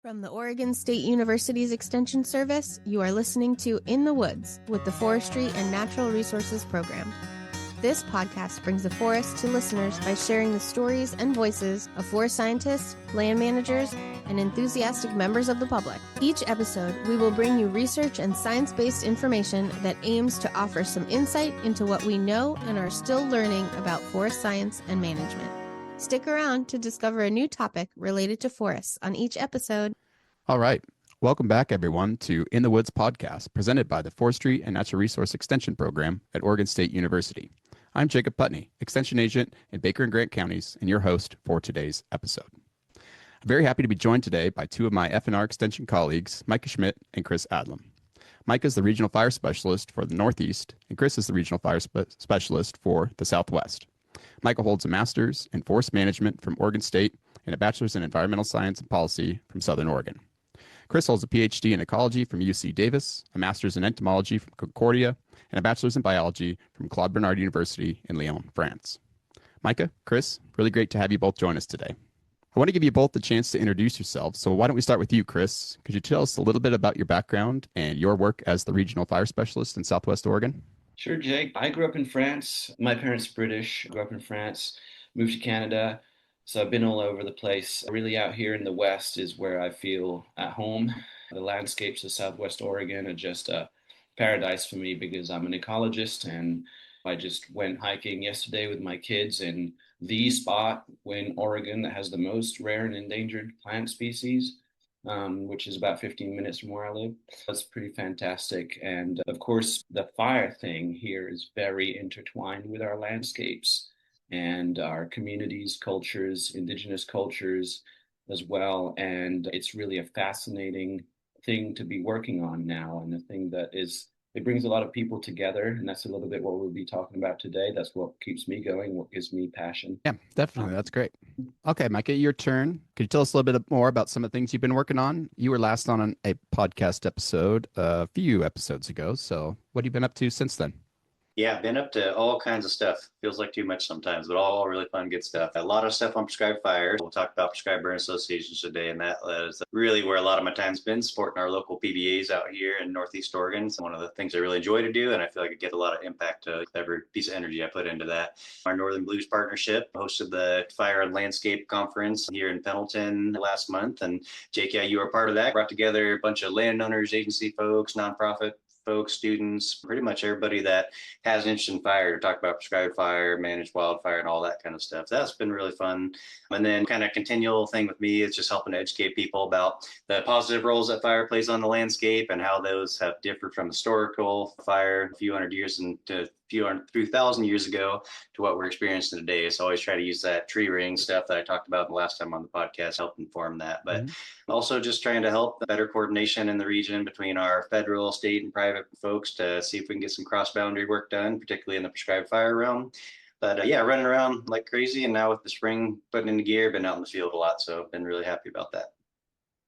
From the Oregon State University's Extension Service, you are listening to In the Woods with the Forestry and Natural Resources Program. This podcast brings the forest to listeners by sharing the stories and voices of forest scientists, land managers, and enthusiastic members of the public. Each episode, we will bring you research and science-based information that aims to offer some insight into what we know and are still learning about forest science and management. Stick around to discover a new topic related to forests on each episode. All right. Welcome back, everyone, to In the Woods podcast, presented by the Forestry and Natural Resource Extension Program at Oregon State University. I'm Jacob Putney, Extension Agent in Baker and Grant counties, and your host for today's episode. I'm very happy to be joined today by two of my F&R Extension colleagues, Micah Schmidt and Chris Adlam. Micah is the Regional Fire Specialist for the Northeast, and Chris is the Regional Fire Specialist for the Southwest. Micah holds a Master's in Forest Management from Oregon State and a Bachelor's in Environmental Science and Policy from Southern Oregon. Chris holds a PhD in Ecology from UC Davis, a Master's in Entomology from Concordia, and a Bachelor's in Biology from Claude Bernard University in Lyon, France. Micah, Chris, really great to have you both join us today. I want to give you both the chance to introduce yourselves, so why don't we start with you, Chris? Could you tell us a little bit about your background and your work as the Regional Fire Specialist in Southwest Oregon? Sure, Jake. I grew up in France. My parents are British. Grew up in France, moved to Canada. So I've been all over the place. Really out here in the West is where I feel at home. The landscapes of Southwest Oregon are just a paradise for me because I'm an ecologist, and I just went hiking yesterday with my kids in the spot in Oregon that has the most rare and endangered plant species. Which is about 15 minutes from where I live. That's pretty fantastic. And of course, the fire thing here is very intertwined with our landscapes and our communities, cultures, indigenous cultures as well. And it's really a fascinating thing to be working on now, and a thing that it brings a lot of people together, and that's a little bit what we'll be talking about today. That's what keeps me going, what gives me passion. Yeah, definitely. That's great. Okay, Micah, your turn. Could you tell us a little bit more about some of the things you've been working on? You were last on a podcast episode a few episodes ago, so what have you been up to since then? Yeah, been up to all kinds of stuff. Feels like too much sometimes, but all really fun, good stuff. A lot of stuff on prescribed fire. We'll talk about prescribed burn associations today, and that is really where a lot of my time's been, supporting our local PBAs out here in Northeast Oregon. It's one of the things I really enjoy to do, and I feel like I get a lot of impact to every piece of energy I put into that. Our Northern Blues Partnership hosted the Fire and Landscape Conference here in Pendleton last month, and Jake, yeah, you were part of that. Brought together a bunch of landowners, agency folks, nonprofit folks, students, pretty much everybody that has an interest in fire to talk about prescribed fire, managed wildfire, and all that kind of stuff. That's been really fun. And then kind of continual thing with me is just helping to educate people about the positive roles that fire plays on the landscape and how those have differed from historical fire a few hundred years into few thousand years ago to what we're experiencing today. So I always try to use that tree ring stuff that I talked about the last time on the podcast, help inform that. But also just trying to help better coordination in the region between our federal, state, and private folks to see if we can get some cross-boundary work done, particularly in the prescribed fire realm. But yeah, running around like crazy. And now with the spring putting into gear, been out in the field a lot. So I've been really happy about that.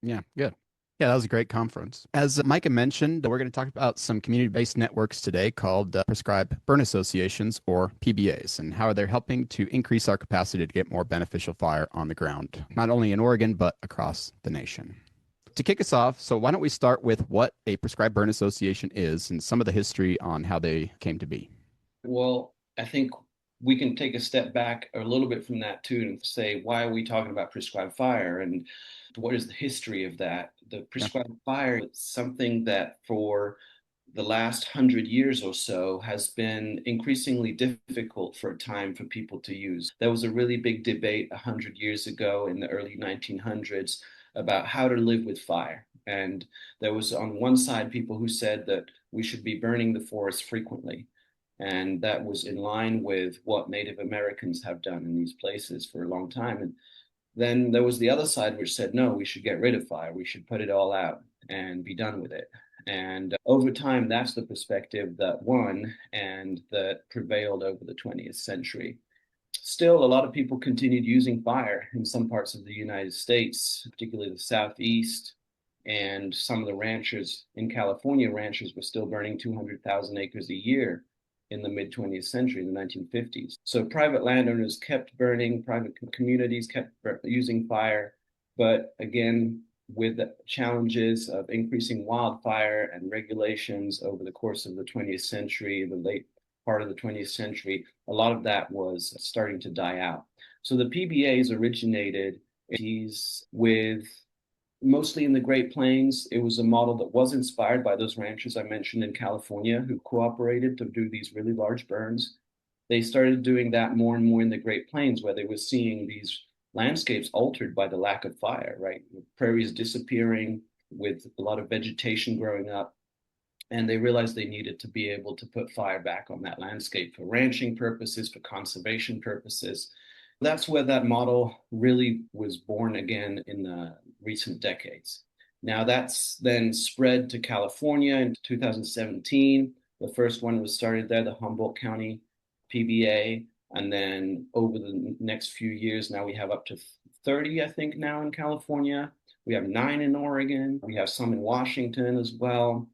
Yeah, good. Yeah, that was a great conference. As Micah mentioned, we're going to talk about some community-based networks today called Prescribed Burn Associations, or PBAs, and how they're helping to increase our capacity to get more beneficial fire on the ground, not only in Oregon, but across the nation. To kick us off, so why don't we start with what a Prescribed Burn Association is and some of the history on how they came to be. Well, I think we can take a step back a little bit from that too and say, why are we talking about prescribed fire and what is the history of that? The prescribed fire is something that for the last 100 years or so has been increasingly difficult for a time for people to use. There was a really big debate 100 years ago in the early 1900s about how to live with fire. And there was on one side people who said that we should be burning the forest frequently. And that was in line with what Native Americans have done in these places for a long time. And then there was the other side which said, no, we should get rid of fire. We should put it all out and be done with it. And over time, that's the perspective that won and that prevailed over the 20th century. Still, a lot of people continued using fire in some parts of the United States, particularly the Southeast. And some of the ranchers in California, ranchers were still burning 200,000 acres a year in the mid-20th century, in the 1950s. So private landowners kept burning, private communities kept using fire. But again, with the challenges of increasing wildfire and regulations over the course of the 20th century, the late part of the 20th century, a lot of that was starting to die out. So the PBAs originated with mostly in the Great Plains. It was a model that was inspired by those ranchers I mentioned in California who cooperated to do these really large burns. They started doing that more and more in the Great Plains, where they were seeing these landscapes altered by the lack of fire, right? Prairies disappearing with a lot of vegetation growing up. And they realized they needed to be able to put fire back on that landscape for ranching purposes, for conservation purposes. That's where that model really was born again in the recent decades. Now that's then spread to California in 2017. The first one was started there, the Humboldt County PBA. And then over the next few years, now we have up to 30, I think, now in California. We have 9 in Oregon. We have some in Washington as well.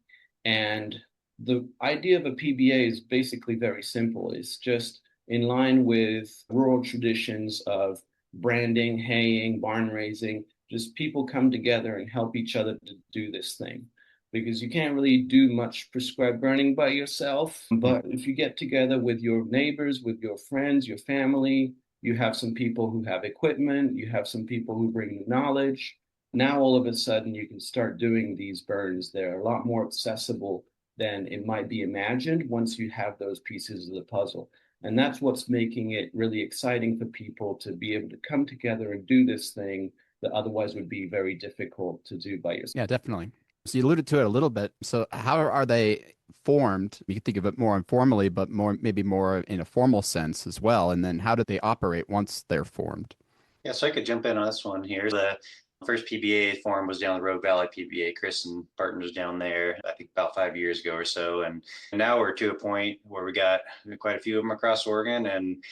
And the idea of a PBA is basically very simple. It's just in line with rural traditions of branding, haying, barn raising. Just people come together and help each other to do this thing. Because you can't really do much prescribed burning by yourself. But if you get together with your neighbors, with your friends, your family, you have some people who have equipment, you have some people who bring knowledge. Now, all of a sudden, you can start doing these burns. They're a lot more accessible than it might be imagined once you have those pieces of the puzzle. And that's what's making it really exciting for people to be able to come together and do this thing that otherwise would be very difficult to do by yourself. Yeah, definitely. So you alluded to it a little bit. So how are they formed? You can think of it more informally, but maybe more in a formal sense as well. And then how do they operate once they're formed? Yeah, so I could jump in on this one here. The first PBA form was down the Rogue Valley PBA. Chris and Barton was down there, I think about 5 years ago or so. And now we're to a point where we got quite a few of them across Oregon. And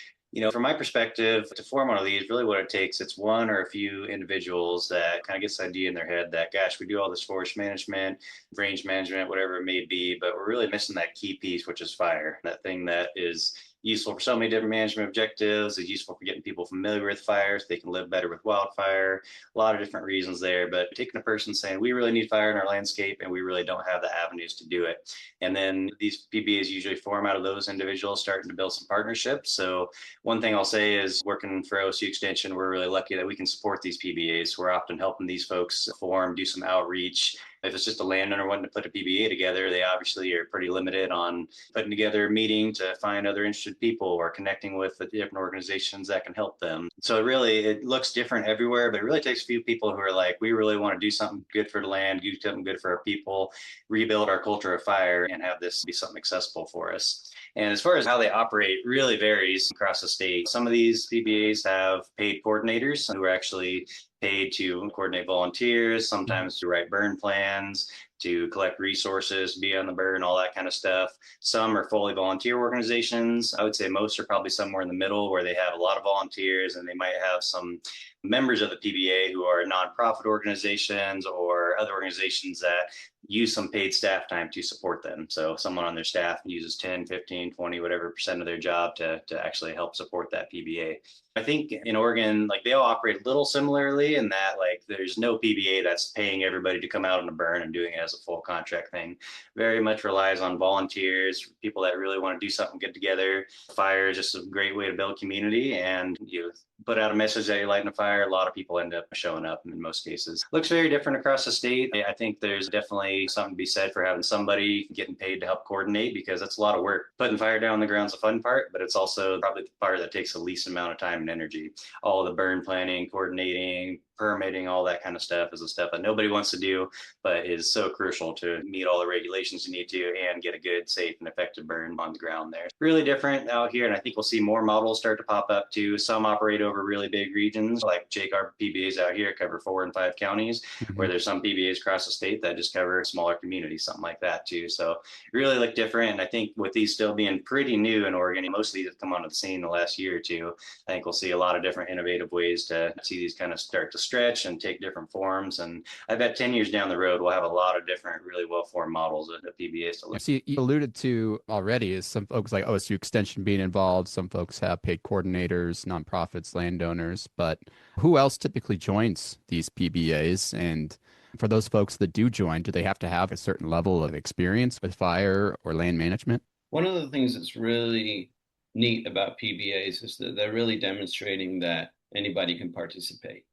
from my perspective, to form one of these, really what it takes, it's one or a few individuals that kind of gets the idea in their head that, gosh, we do all this forest management, range management, whatever it may be, but we're really missing that key piece, which is fire. That thing that is useful for so many different management objectives, is useful for getting people familiar with fire so they can live better with wildfire, a lot of different reasons there. But taking a person saying, we really need fire in our landscape and we really don't have the avenues to do it. And then these PBAs usually form out of those individuals starting to build some partnerships. So one thing I'll say is working for OSU Extension, we're really lucky that we can support these PBAs. We're often helping these folks form, do some outreach. If it's just a landowner wanting to put a PBA together, they obviously are pretty limited on putting together a meeting to find other interested people or connecting with the different organizations that can help them. So it looks different everywhere, but it really takes a few people who are like, we really want to do something good for the land, do something good for our people, rebuild our culture of fire, and have this be something accessible for us. And as far as how they operate, really varies across the state. Some of these PBAs have paid coordinators who are actually paid to coordinate volunteers, sometimes to write burn plans, to collect resources, be on the burn, all that kind of stuff. Some are fully volunteer organizations. I would say most are probably somewhere in the middle where they have a lot of volunteers and they might have some members of the PBA who are nonprofit organizations or other organizations that use some paid staff time to support them. So someone on their staff uses 10, 15, 20, whatever percent of their job to actually help support that PBA. I think in Oregon, they all operate a little similarly in that there's no PBA that's paying everybody to come out on a burn and doing it as a full contract thing. Very much relies on volunteers, people that really want to do something good together. Fire is just a great way to build community, and you put out a message that you're lighting a fire, a lot of people end up showing up in most cases. Looks very different across the state. I think there's definitely something to be said for having somebody getting paid to help coordinate, because that's a lot of work. Putting fire down on the ground is a fun part, but it's also probably the part that takes the least amount of time and energy. All the burn planning, coordinating, permitting, all that kind of stuff is the stuff that nobody wants to do, but is so crucial to meet all the regulations you need to and get a good, safe, and effective burn on the ground there. Really different out here, and I think we'll see more models start to pop up too. Some operate over really big regions, like Jake, our PBAs out here cover 4 and 5 counties, where there's some PBAs across the state that just cover smaller communities, something like that too. So really look different, and I think with these still being pretty new in Oregon, most of these have come onto the scene in the last year or two. I think we'll see a lot of different innovative ways to see these kind of start to stretch and take different forms. And I bet 10 years down the road, we'll have a lot of different really well-formed models of PBAs to look. See, you alluded to already is some folks like OSU Extension being involved. Some folks have paid coordinators, nonprofits, landowners, but who else typically joins these PBAs? And For those folks that do join, do they have to have a certain level of experience with fire or land management? One of the things that's really neat about PBAs is that they're really demonstrating that anybody can participate.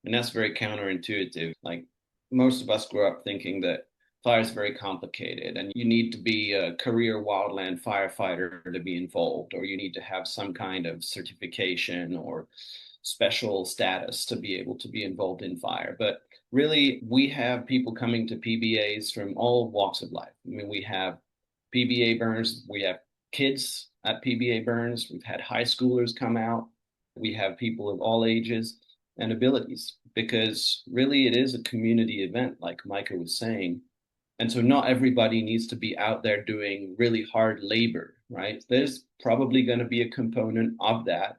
And that's very counterintuitive. Like most of us grew up thinking that fire is very complicated and you need to be a career wildland firefighter to be involved, or you need to have some kind of certification or special status to be able to be involved in fire. But really, we have people coming to PBAs from all walks of life. I mean, we have PBA burns, we have kids at PBA burns, we've had high schoolers come out, we have people of all ages and abilities, because really it is a community event, like Micah was saying. And so not everybody needs to be out there doing really hard labor, right? There's probably going to be a component of that,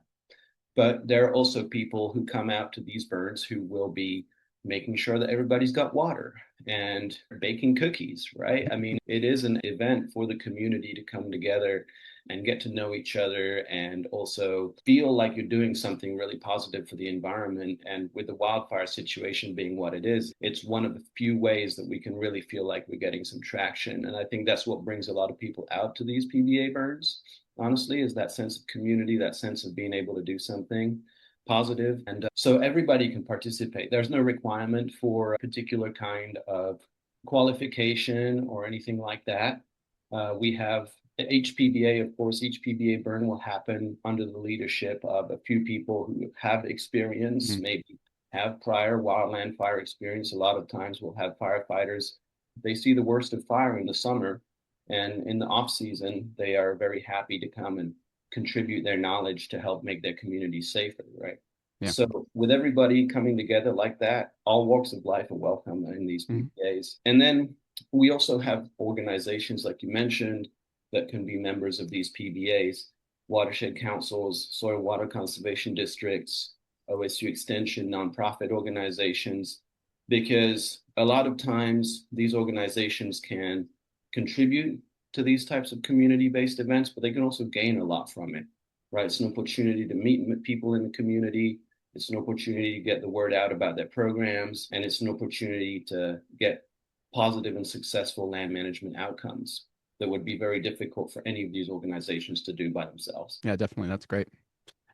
but there are also people who come out to these burns who will be making sure that everybody's got water and baking cookies, right? I mean, it is an event for the community to come together and get to know each other and also feel like you're doing something really positive for the environment. And with the wildfire situation being what it is, it's one of the few ways that we can really feel like we're getting some traction. And I think that's what brings a lot of people out to these PBA burns, honestly, is that sense of community, that sense of being able to do something positive. And so everybody can participate. There's no requirement for a particular kind of qualification or anything like that. We have each PBA, of course, each PBA burn will happen under the leadership of a few people who have experience, maybe have prior wildland fire experience. A lot of times we'll have firefighters, they see the worst of fire in the summer, and in the off season, they are very happy to come and contribute their knowledge to help make their community safer, right? Yeah. So with everybody coming together like that, all walks of life are welcome in these PBAs. And then we also have organizations, like you mentioned, that can be members of these PBAs, watershed councils, soil water conservation districts, OSU extension, nonprofit organizations, because a lot of times these organizations can contribute to these types of community-based events, but they can also gain a lot from it, right? It's an opportunity to meet people in the community. It's an opportunity to get the word out about their programs, and it's an opportunity to get positive and successful land management outcomes that would be very difficult for any of these organizations to do by themselves. Yeah, definitely. That's great.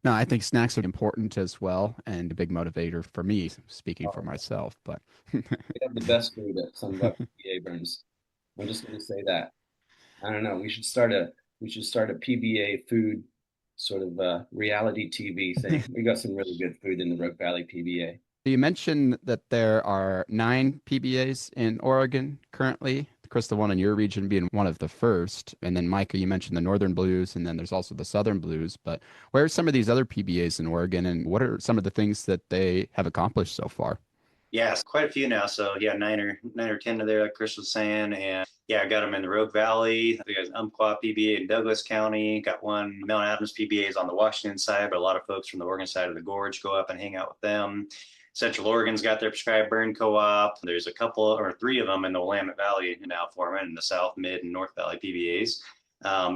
No, I think snacks are important as well, and a big motivator for me, speaking for myself. But we have the best food at some of our PBA burns. I'm just going to say that. I don't know. We should start a PBA food sort of reality TV thing. We got some really good food in the Rogue Valley PBA. You mentioned that there are 9 PBAs in Oregon currently. Chris, the one in your region being one of the first. And then Micah, you mentioned the Northern Blues, and then there's also the Southern Blues. But where are some of these other PBAs in Oregon, and what are some of the things that they have accomplished so far? Yes, quite a few now. So yeah, nine or 10 of there, like Chris was saying. And yeah, I got them in the Rogue Valley. We got Umpqua PBA in Douglas County. Got one Mount Adams PBA is on the Washington side, but a lot of folks from the Oregon side of the gorge go up and hang out with them. Central Oregon's got their prescribed burn co-op. There's a couple or 3 of them in the Willamette Valley now forming in the South, Mid, and North Valley PBAs.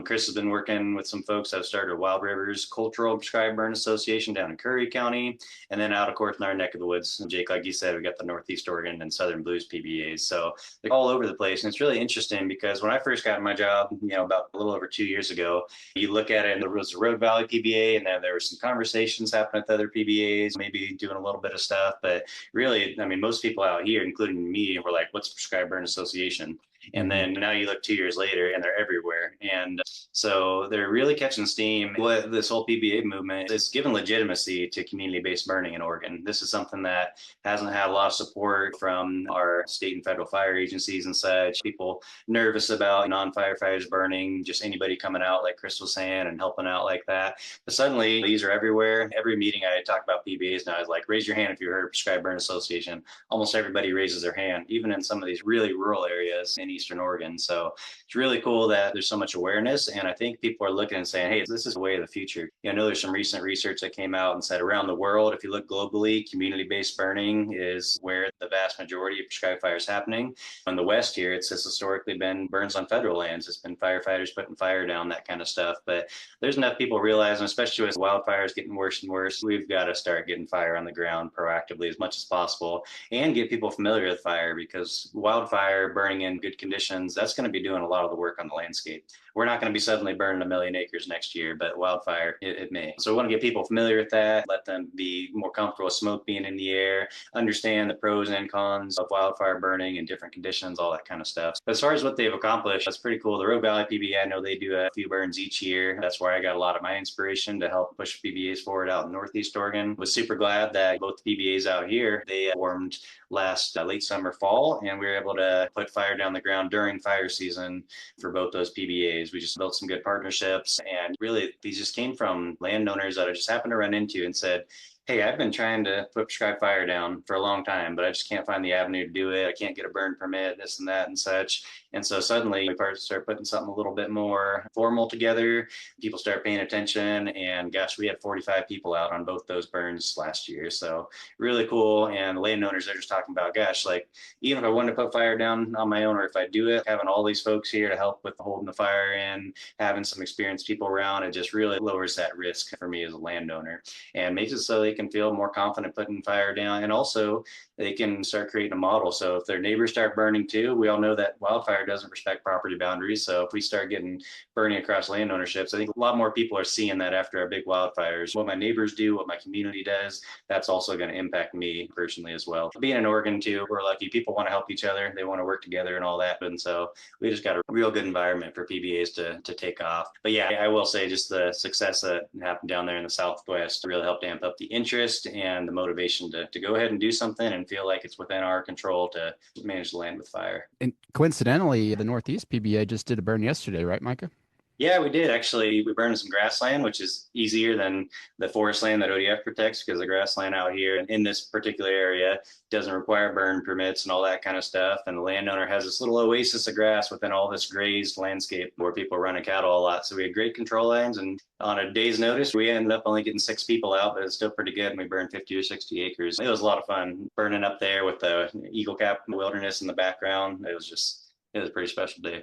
Chris has been working with some folks that have started Wild Rivers Cultural Prescribed Burn Association down in Curry County. And then out, of course, in our neck of the woods, Jake, like you said, we got the Northeast Oregon and Southern Blues PBAs. So they're all over the place. And it's really interesting because when I first got my job, about a little over 2 years ago, you look at it and there was a Road Valley PBA, and then there were some conversations happening with other PBAs, maybe doing a little bit of stuff. But really, I mean, most people out here, including me, were like, what's a Prescribed Burn Association? And then now you look 2 years later and they're everywhere. And so they're really catching steam. What this whole PBA movement is giving legitimacy to community-based burning in Oregon. This is something that hasn't had a lot of support from our state and federal fire agencies and such. People nervous about non-firefighters burning, just anybody coming out like Chris was saying and helping out like that. But suddenly these are everywhere. Every meeting I talk about PBAs now is like, raise your hand if you heard of Prescribed Burn Association. Almost everybody raises their hand, even in some of these really rural areas. Any Eastern Oregon. So it's really cool that there's so much awareness. And I think people are looking and saying, hey, this is the way of the future. I know there's some recent research that came out and said around the world, if you look globally, community-based burning is where the vast majority of prescribed fire is happening. In the West here, it's historically been burns on federal lands. It's been firefighters putting fire down, that kind of stuff. But there's enough people realizing, especially with wildfires getting worse and worse, we've got to start getting fire on the ground proactively as much as possible and get people familiar with fire, because wildfire burning in good conditions, that's going to be doing a lot of the work on the landscape. We're not going to be suddenly burning 1 million acres next year, but wildfire, it may. So we want to get people familiar with that, let them be more comfortable with smoke being in the air, understand the pros and cons of wildfire burning in different conditions, all that kind of stuff. But as far as what they've accomplished, that's pretty cool. The Rogue Valley PBA, I know they do a few burns each year. That's where I got a lot of my inspiration to help push PBAs forward out in Northeast Oregon. Was super glad that both the PBAs out here, they formed last late summer, fall, and we were able to put fire down the ground during fire season for both those PBAs. We just built some good partnerships, and really these just came from landowners that I just happened to run into and said, hey, I've been trying to put prescribed fire down for a long time, but I just can't find the avenue to do it. I can't get a burn permit, this and that and such. And so suddenly we start putting something a little bit more formal together. People start paying attention, and gosh, we had 45 people out on both those burns last year. So really cool. And the landowners, they're just talking about, gosh, like even if I wanted to put fire down on my own, or if I do it, having all these folks here to help with holding the fire in, having some experienced people around, it just really lowers that risk for me as a landowner and makes it so they can feel more confident putting fire down. And also they can start creating a model. So if their neighbors start burning too, we all know that wildfire doesn't respect property boundaries. So if we start getting burning across land ownerships, I think a lot more people are seeing that after our big wildfires. What my neighbors do, what my community does, that's also going to impact me personally as well. Being in Oregon too, we're lucky. People want to help each other. They want to work together and all that. And so we just got a real good environment for PBAs to take off. But yeah, I will say just the success that happened down there in the Southwest really helped amp up the interest and the motivation to go ahead and do something and feel like it's within our control to manage the land with fire. And coincidentally, the Northeast PBA just did a burn yesterday, right, Micah? Yeah, we did actually. We burned some grassland, which is easier than the forest land that ODF protects, because the grassland out here in this particular area doesn't require burn permits and all that kind of stuff. And the landowner has this little oasis of grass within all this grazed landscape where people run cattle a lot. So we had great control lines, and on a day's notice, we ended up only getting 6 people out, but it's still pretty good. And we burned 50 or 60 acres. It was a lot of fun burning up there with the Eagle Cap wilderness in the background. It was a pretty special day.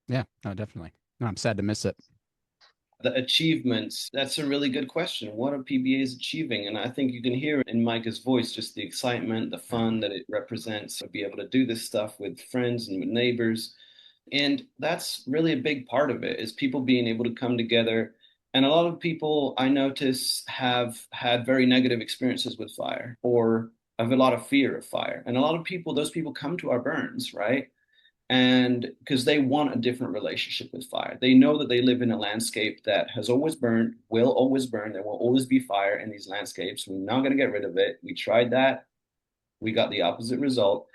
Yeah, no, definitely. No, I'm sad to miss it. The achievements, that's a really good question. What are PBAs achieving? And I think you can hear in Micah's voice just the excitement, the fun that it represents to be able to do this stuff with friends and with neighbors. And that's really a big part of it, is people being able to come together. And a lot of people I notice have had very negative experiences with fire, or have a lot of fear of fire. And a lot of people, those people come to our burns, right? And because they want a different relationship with fire. They know that they live in a landscape that has always burned, will always burn. There will always be fire in these landscapes. We're not going to get rid of it. We tried that. We got the opposite result.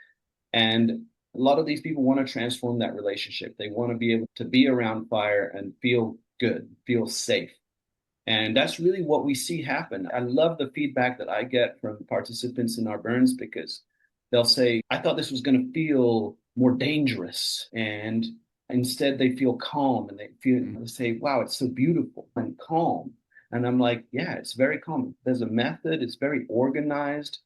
And a lot of these people want to transform that relationship. They want to be able to be around fire and feel good, feel safe. And that's really what we see happen. I love the feedback that I get from participants in our burns, because they'll say, I thought this was going to feel more dangerous, and instead they feel calm, and they say, wow, it's so beautiful and calm. And I'm like, yeah, it's very calm. There's a method, it's very organized,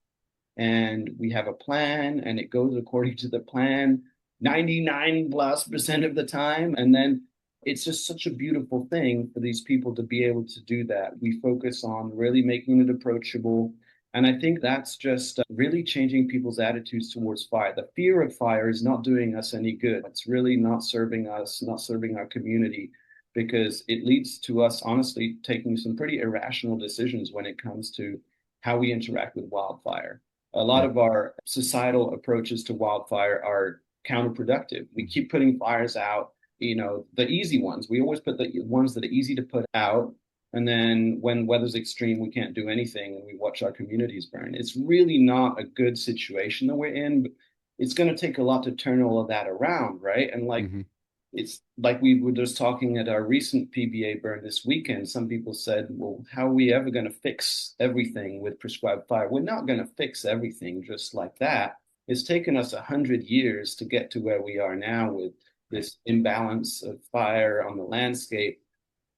and we have a plan, and it goes according to the plan 99+% of the time. And then it's just such a beautiful thing for these people to be able to do that. We focus on really making it approachable. And I think that's just really changing people's attitudes towards fire. The fear of fire is not doing us any good. It's really not serving us, not serving our community, because it leads to us, honestly, taking some pretty irrational decisions when it comes to how we interact with wildfire. A lot of our societal approaches to wildfire are counterproductive. We keep putting fires out, the easy ones. We always put the ones that are easy to put out. And then when weather's extreme, we can't do anything, and we watch our communities burn. It's really not a good situation that we're in. But it's going to take a lot to turn all of that around, right? And it's like we were just talking at our recent PBA burn this weekend. Some people said, well, how are we ever going to fix everything with prescribed fire? We're not going to fix everything just like that. It's taken us 100 years to get to where we are now with this imbalance of fire on the landscape.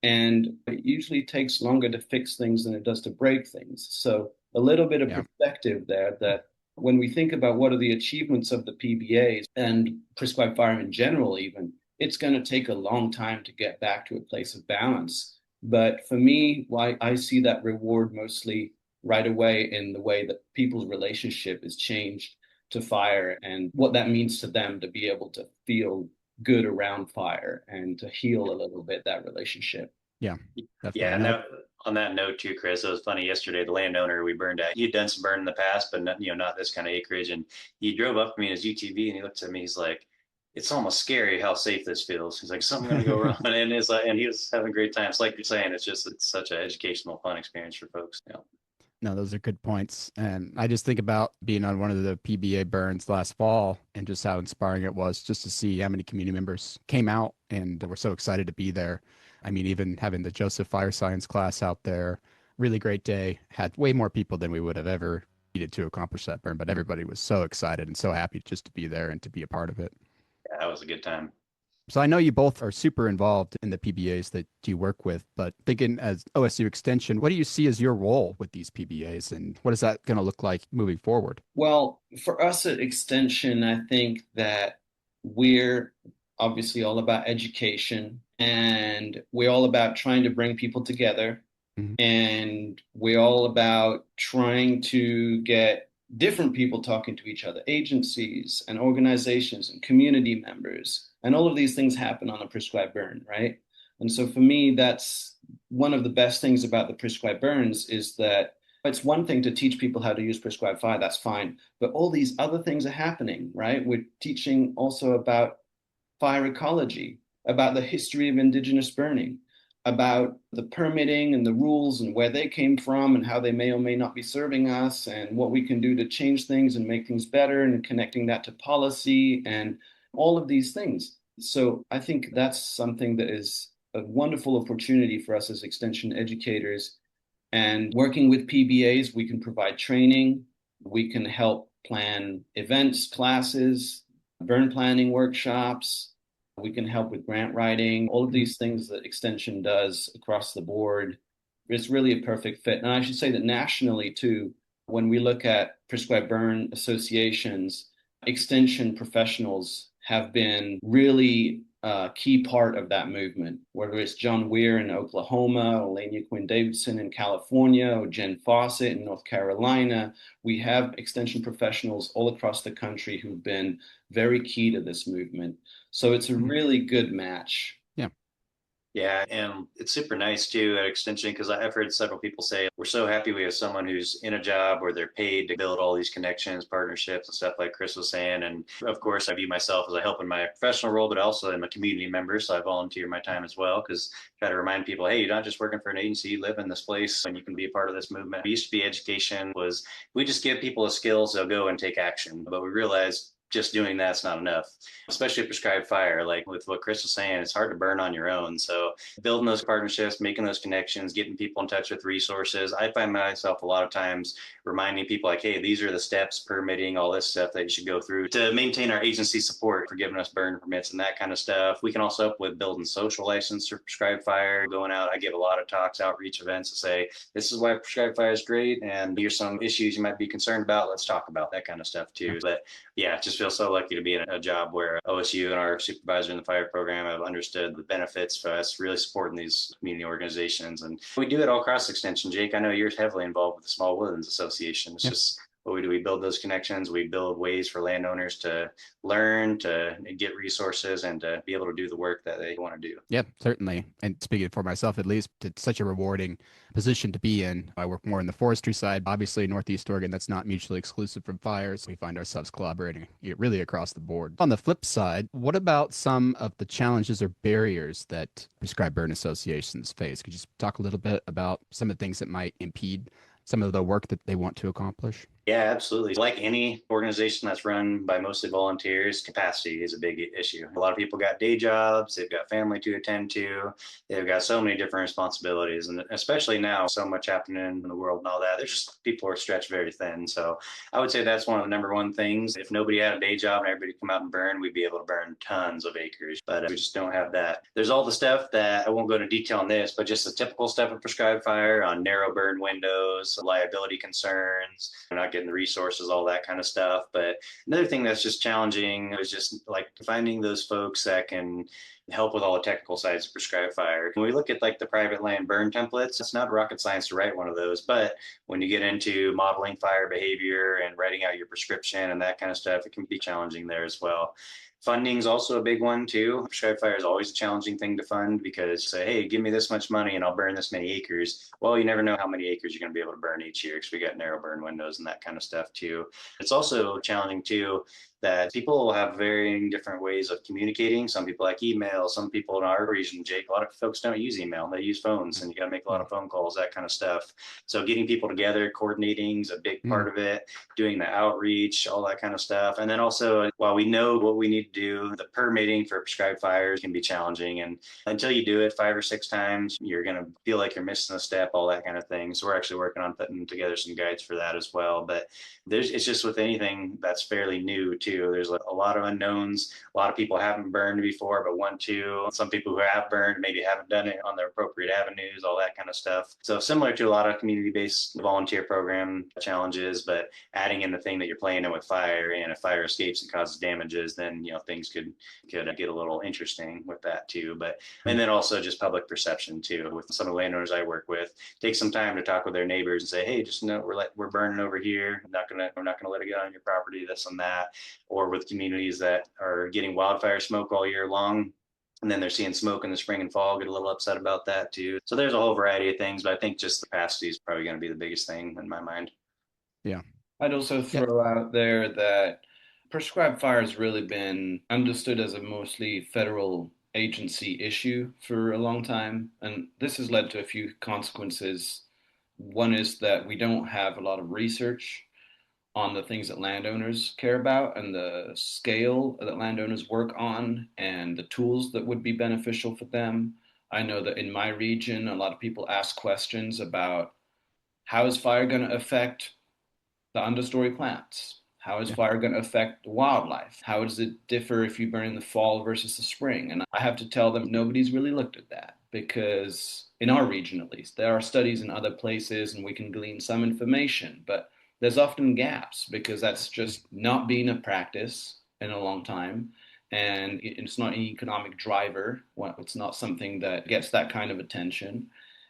And it usually takes longer to fix things than it does to break things. So a little bit of perspective there, that when we think about what are the achievements of the PBAs and prescribed fire in general, even, it's going to take a long time to get back to a place of balance. But for me, why I see that reward mostly right away in the way that people's relationship is changed to fire and what that means to them to be able to feel good around fire and to heal a little bit that relationship. Yeah, definitely. Yeah, and on that note too, Chris, it was funny yesterday. The landowner we burned at, he'd done some burn in the past, but not, not this kind of acreage. And he drove up to me in his UTV and he looked at me. He's like, "It's almost scary how safe this feels." He's like, "Something's gonna go wrong," and it's like, and he was having a great time. It's like you're saying, it's such an educational, fun experience for folks. No, those are good points. And I just think about being on one of the PBA burns last fall and just how inspiring it was just to see how many community members came out and were so excited to be there. I mean, even having the Joseph Fire Science class out there, really great day, had way more people than we would have ever needed to accomplish that burn, but everybody was so excited and so happy just to be there and to be a part of it. Yeah, that was a good time. So I know you both are super involved in the PBAs that you work with, but thinking as OSU Extension, what do you see as your role with these PBAs and what is that going to look like moving forward? Well, for us at Extension, I think that we're obviously all about education and we're all about trying to bring people together. Mm-hmm. And we're all about trying to get different people talking to each other, agencies and organizations and community members. And all of these things happen on a prescribed burn, right? And so for me, that's one of the best things about the prescribed burns is that it's one thing to teach people how to use prescribed fire, that's fine. But all these other things are happening, right? We're teaching also about fire ecology, about the history of indigenous burning, about the permitting and the rules and where they came from and how they may or may not be serving us and what we can do to change things and make things better and connecting that to policy and all of these things. So I think that's something that is a wonderful opportunity for us as extension educators. And working with PBAs, we can provide training, we can help plan events, classes, burn planning workshops, we can help with grant writing, all of these things that Extension does across the board. It's really a perfect fit. And I should say that nationally too, when we look at prescribed burn associations, Extension professionals have been really a key part of that movement, whether it's John Weir in Oklahoma, or Lania Quinn Davidson in California, or Jen Fawcett in North Carolina. We have extension professionals all across the country who've been very key to this movement. So it's a really good match. Yeah, and it's super nice too at Extension because I've heard several people say we're so happy we have someone who's in a job where they're paid to build all these connections, partnerships, and stuff like Chris was saying. And of course, I view myself as I help in my professional role, but also I'm a community member, so I volunteer my time as well because I try to remind people, hey, you're not just working for an agency, you live in this place, and you can be a part of this movement. It used to be education was we just give people the skills, they'll go and take action, but we realized just doing that's not enough, especially prescribed fire. Like with what Chris was saying, it's hard to burn on your own. So building those partnerships, making those connections, getting people in touch with resources. I find myself a lot of times reminding people like, hey, these are the steps, permitting, all this stuff that you should go through to maintain our agency support for giving us burn permits and that kind of stuff. We can also help with building social license for prescribed fire, going out. I give a lot of talks, outreach events to say, this is why prescribed fire is great. And here's some issues you might be concerned about. Let's talk about that kind of stuff too. But yeah, just feel so lucky to be in a job where OSU and our supervisor in the fire program have understood the benefits for us really supporting these community organizations. And we do it all across Extension. Jake, I know you're heavily involved with the Small Woodlands Association. It's just what we do. We build those connections. We build ways for landowners to learn, to get resources, and to be able to do the work that they want to do. Yeah, certainly. And speaking for myself, at least, it's such a rewarding position to be in. I work more in the forestry side. Obviously, Northeast Oregon, that's not mutually exclusive from fires. We find ourselves collaborating really across the board. On the flip side, what about some of the challenges or barriers that prescribed burn associations face? Could you talk a little bit about some of the things that might impede some of the work that they want to accomplish? Yeah, absolutely. Like any organization that's run by mostly volunteers, capacity is a big issue. A lot of people got day jobs, they've got family to attend to, they've got so many different responsibilities. And especially now, so much happening in the world and all that, there's just people are stretched very thin. So I would say that's one of the number one things. If nobody had a day job and everybody come out and burn, we'd be able to burn tons of acres. But we just don't have that. There's all the stuff that I won't go into detail on this, but just the typical stuff of prescribed fire on narrow burn windows, liability concerns, not getting the resources, all that kind of stuff. But another thing that's just challenging is just like finding those folks that can help with all the technical sides of prescribed fire. When we look at like the private land burn templates, it's not rocket science to write one of those, but when you get into modeling fire behavior and writing out your prescription and that kind of stuff, it can be challenging there as well. Funding is also a big one too. Prescribed fire is always a challenging thing to fund because you say, hey, give me this much money and I'll burn this many acres. Well, you never know how many acres you're going to be able to burn each year because we got narrow burn windows and that kind of stuff too. It's also challenging too that people have varying different ways of communicating. Some people like email, some people in our region, Jake, a lot of folks don't use email, they use phones and you got to make a lot of phone calls, that kind of stuff. So getting people together, coordinating is a big part of it, doing the outreach, all that kind of stuff. And then also, while we know what we need to do, the permitting for prescribed fires can be challenging. And until you do it 5 or 6 times, you're going to feel like you're missing a step, all that kind of thing. So we're actually working on putting together some guides for that as well. But it's just with anything that's fairly new too. There's a lot of unknowns. A lot of people haven't burned before, but want to. Some people who have burned maybe haven't done it on the appropriate avenues, all that kind of stuff. So similar to a lot of community-based volunteer program challenges, but adding in the thing that you're playing in with fire, and if fire escapes and causes damages, then things could get a little interesting with that too. But and then also just public perception too. With some of the landowners I work with, take some time to talk with their neighbors and say, hey, just know we're burning over here. We're not gonna let it get on your property, this and that. Or with communities that are getting wildfire smoke all year long, and then they're seeing smoke in the spring and fall, get a little upset about that too. So there's a whole variety of things, but I think just the capacity is probably going to be the biggest thing in my mind. Yeah. I'd also throw out there that prescribed fire has really been understood as a mostly federal agency issue for a long time. And this has led to a few consequences. One is that we don't have a lot of research on the things that landowners care about and the scale that landowners work on and the tools that would be beneficial for them. I know that in my region, a lot of people ask questions about how is fire going to affect the understory plants? How is fire going to affect the wildlife? How does it differ if you burn in the fall versus the spring? And I have to tell them nobody's really looked at that because in our region, at least, there are studies in other places and we can glean some information, but there's often gaps because that's just not been a practice in a long time. And it's not an economic driver. It's not something that gets that kind of attention.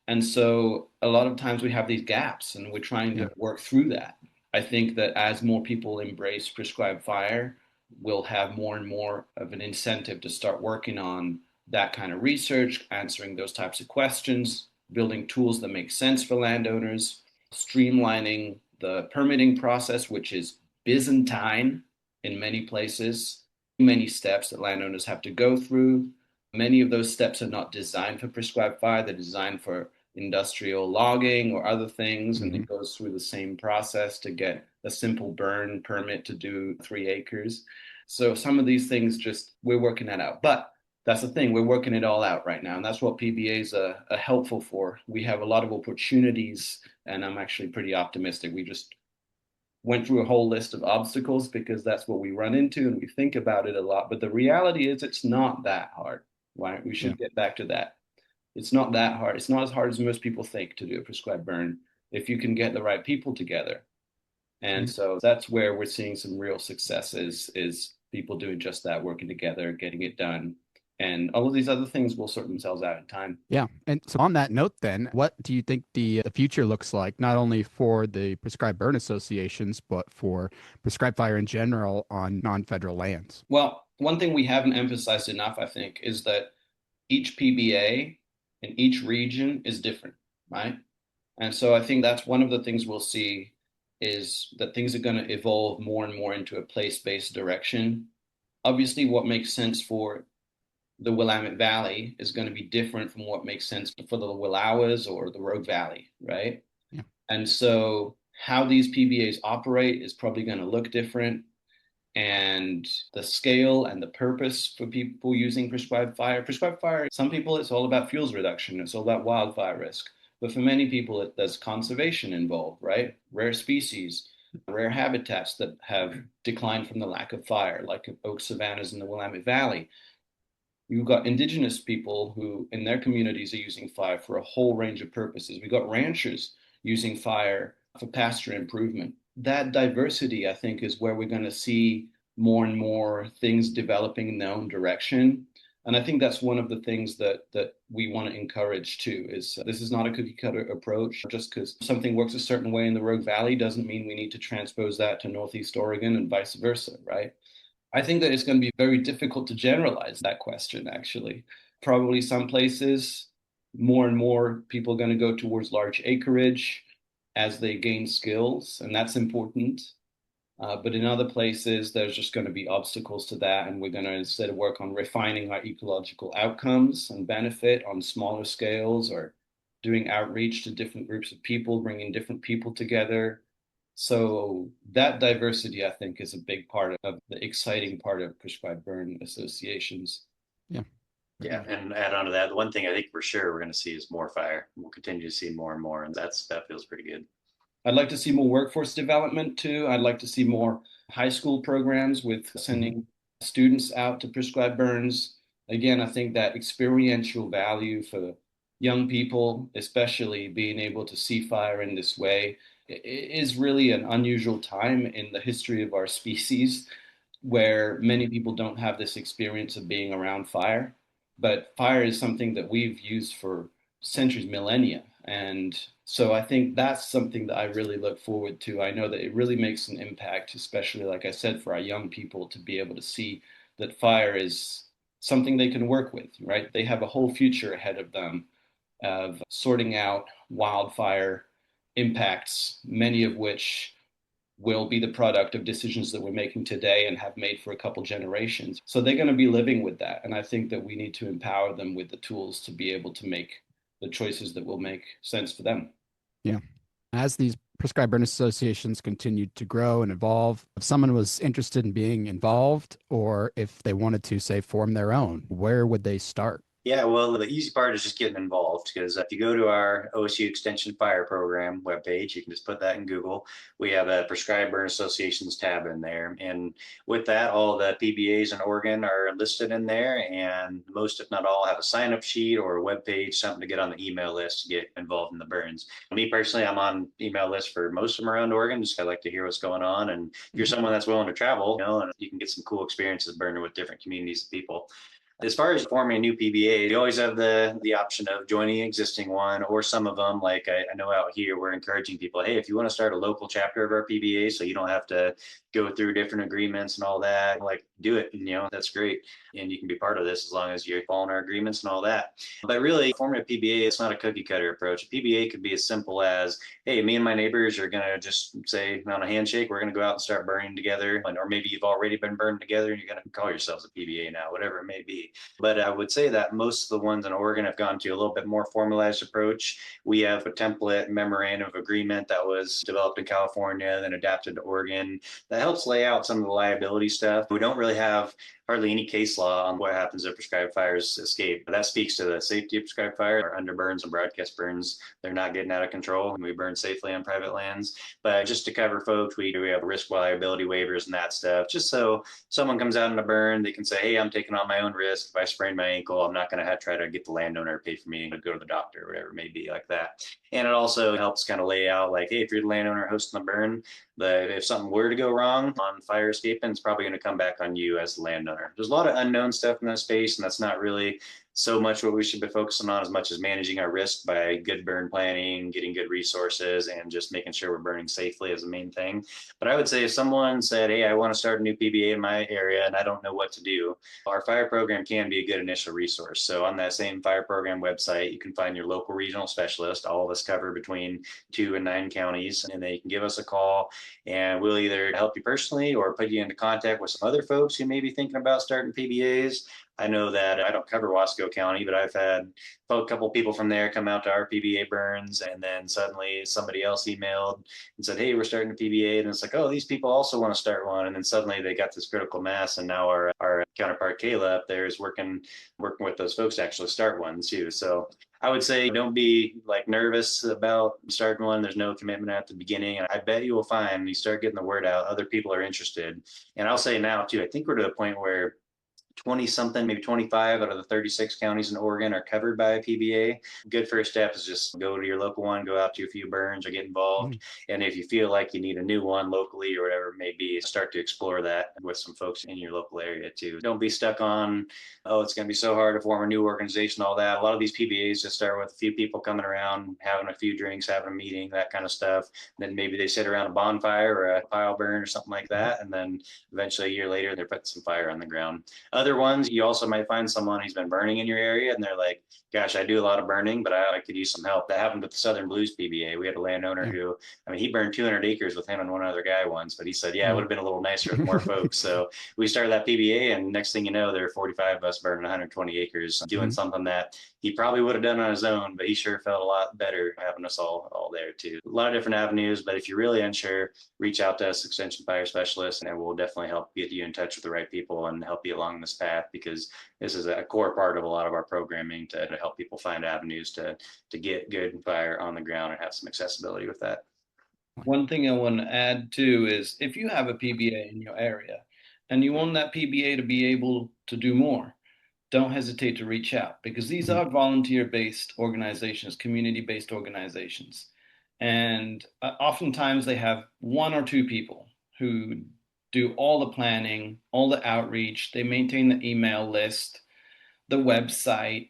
And so a lot of times we have these gaps and we're trying to work through that. I think that as more people embrace prescribed fire, we'll have more and more of an incentive to start working on that kind of research, answering those types of questions, building tools that make sense for landowners, streamlining the permitting process, which is Byzantine in many places, many steps that landowners have to go through. Many of those steps are not designed for prescribed fire, they're designed for industrial logging or other things, and it goes through the same process to get a simple burn permit to do 3 acres. So some of these things we're working that out. But that's the thing, we're working it all out right now. And that's what PBAs are helpful for. We have a lot of opportunities, and I'm actually pretty optimistic. We just went through a whole list of obstacles because that's what we run into and we think about it a lot. But the reality is it's not that hard, right? We should get back to that. It's not that hard. It's not as hard as most people think to do a prescribed burn if you can get the right people together. And so that's where we're seeing some real successes is people doing just that, working together, getting it done. And all of these other things will sort themselves out in time. Yeah. And so on that note, then, what do you think the future looks like, not only for the prescribed burn associations, but for prescribed fire in general on non-federal lands? Well, one thing we haven't emphasized enough, I think, is that each PBA in each region is different, right? And so I think that's one of the things we'll see is that things are going to evolve more and more into a place-based direction. Obviously, what makes sense for the Willamette Valley is going to be different from what makes sense for the Willowas or the Rogue Valley, right? Yeah. And so how these PBAs operate is probably going to look different. And the scale and the purpose for people using prescribed fire, some people it's all about fuels reduction, it's all about wildfire risk. But for many people, there's conservation involved, right? Rare species, rare habitats that have declined from the lack of fire, like oak savannas in the Willamette Valley. You've got indigenous people who in their communities are using fire for a whole range of purposes. We've got ranchers using fire for pasture improvement. That diversity, I think, is where we're going to see more and more things developing in their own direction. And I think that's one of the things that we want to encourage too, is this is not a cookie cutter approach. Just because something works a certain way in the Rogue Valley doesn't mean we need to transpose that to Northeast Oregon and vice versa, right? I think that it's going to be very difficult to generalize that question, actually. Probably some places, more and more people are going to go towards large acreage as they gain skills, and that's important. But in other places, there's just going to be obstacles to that, and we're going to instead work on refining our ecological outcomes and benefit on smaller scales, or doing outreach to different groups of people, bringing different people together. So that diversity, I think, is a big part of the exciting part of prescribed burn associations. Yeah. Yeah, and add on to that, the one thing I think for sure we're going to see is more fire. We'll continue to see more and more, and that feels pretty good. I'd like to see more workforce development too. I'd like to see more high school programs with sending students out to prescribe burns. Again, I think that experiential value for young people, especially being able to see fire in this way, is really an unusual time in the history of our species where many people don't have this experience of being around fire. But fire is something that we've used for centuries, millennia. And so I think that's something that I really look forward to. I know that it really makes an impact, especially, like I said, for our young people to be able to see that fire is something they can work with, right? They have a whole future ahead of them of sorting out wildfire impacts, many of which will be the product of decisions that we're making today and have made for a couple generations. So they're going to be living with that. And I think that we need to empower them with the tools to be able to make the choices that will make sense for them. Yeah. As these prescribed burn associations continued to grow and evolve, if someone was interested in being involved, or if they wanted to, say, form their own, where would they start? Yeah, well, the easy part is just getting involved, because if you go to our OSU Extension Fire Program webpage, you can just put that in Google. We have a Prescribed Burn Associations tab in there. And with that, all the PBAs in Oregon are listed in there. And most, if not all, have a sign-up sheet or a webpage, something to get on the email list to get involved in the burns. Me personally, I'm on email list for most of them around Oregon, just 'cause I like to hear what's going on. And if you're someone that's willing to travel, and you can get some cool experiences burning with different communities of people. As far as forming a new PBA, you always have the option of joining an existing one, or some of them, like I know out here, we're encouraging people, hey, if you want to start a local chapter of our PBA, so you don't have to go through different agreements and all that, like, do it, that's great. And you can be part of this as long as you're following our agreements and all that. But really, forming a PBA, it's not a cookie cutter approach. A PBA could be as simple as, hey, me and my neighbors are going to just say on a handshake, we're going to go out and start burning together. Or maybe you've already been burning together and you're going to call yourselves a PBA now, whatever it may be. But I would say that most of the ones in Oregon have gone to a little bit more formalized approach. We have a template memorandum of agreement that was developed in California, then adapted to Oregon, that helps lay out some of the liability stuff. We don't really have hardly any case law on what happens if prescribed fires escape. But that speaks to the safety of prescribed fire. Our underburns and broadcast burns, they're not getting out of control, and we burn safely on private lands. But just to cover folks, we have risk liability waivers and that stuff, just so someone comes out in a burn, they can say, hey, I'm taking on my own risk. If I sprain my ankle, I'm not going to try to get the landowner to pay for me to go to the doctor or whatever it may be, like that. And it also helps kind of lay out, like, hey, if you're the landowner hosting the burn, but if something were to go wrong on fire escaping, it's probably going to come back on you as the landowner. There's a lot of unknown stuff in that space, and that's not really so much what we should be focusing on as much as managing our risk by good burn planning, getting good resources, and just making sure we're burning safely is the main thing. But I would say if someone said, hey, I want to start a new PBA in my area and I don't know what to do, our fire program can be a good initial resource. So on that same fire program website, you can find your local regional specialist. All of us cover between 2 and 9 counties, and they can give us a call, and we'll either help you personally or put you into contact with some other folks who may be thinking about starting PBAs. I know that I don't cover Wasco County, but I've had a couple people from there come out to our PBA burns, and then suddenly somebody else emailed and said, "Hey, we're starting a PBA," and it's like, "Oh, these people also want to start one," and then suddenly they got this critical mass, and now our counterpart Kayla up there is working with those folks to actually start one too. So I would say don't be like nervous about starting one. There's no commitment at the beginning. And I bet you will find you start getting the word out, other people are interested. And I'll say now too, I think we're to the point where 20 something, maybe 25 out of the 36 counties in Oregon are covered by a PBA. Good first step is just go to your local one, go out to a few burns or get involved. And if you feel like you need a new one locally or whatever it may be, start to explore that with some folks in your local area too. Don't be stuck on, oh, it's going to be so hard to form a new organization, all that. A lot of these PBAs just start with a few people coming around, having a few drinks, having a meeting, that kind of stuff. Then maybe they sit around a bonfire or a pile burn or something like that. And then eventually a year later, they're putting some fire on the ground. Other ones, you also might find someone who's been burning in your area and they're like, gosh, I do a lot of burning, but I could use some help. That happened with the Southern Blues PBA. We had a landowner who, I mean, he burned 200 acres with him and one other guy once, but he said, yeah, it would have been a little nicer with more folks. So we started that PBA, and next thing you know, there are 45 of us burning 120 acres doing something that he probably would have done on his own, but he sure felt a lot better having us all there too. A lot of different avenues, but if you're really unsure, reach out to us, Extension Fire Specialists, and we'll definitely help get you in touch with the right people and help you along this path, because this is a core part of a lot of our programming to help people find avenues to get good fire on the ground and have some accessibility with that. One thing I want to add too is if you have a PBA in your area and you want that PBA to be able to do more, don't hesitate to reach out, because these are volunteer-based organizations, community-based organizations. And oftentimes they have one or two people who do all the planning, all the outreach. They maintain the email list, the website.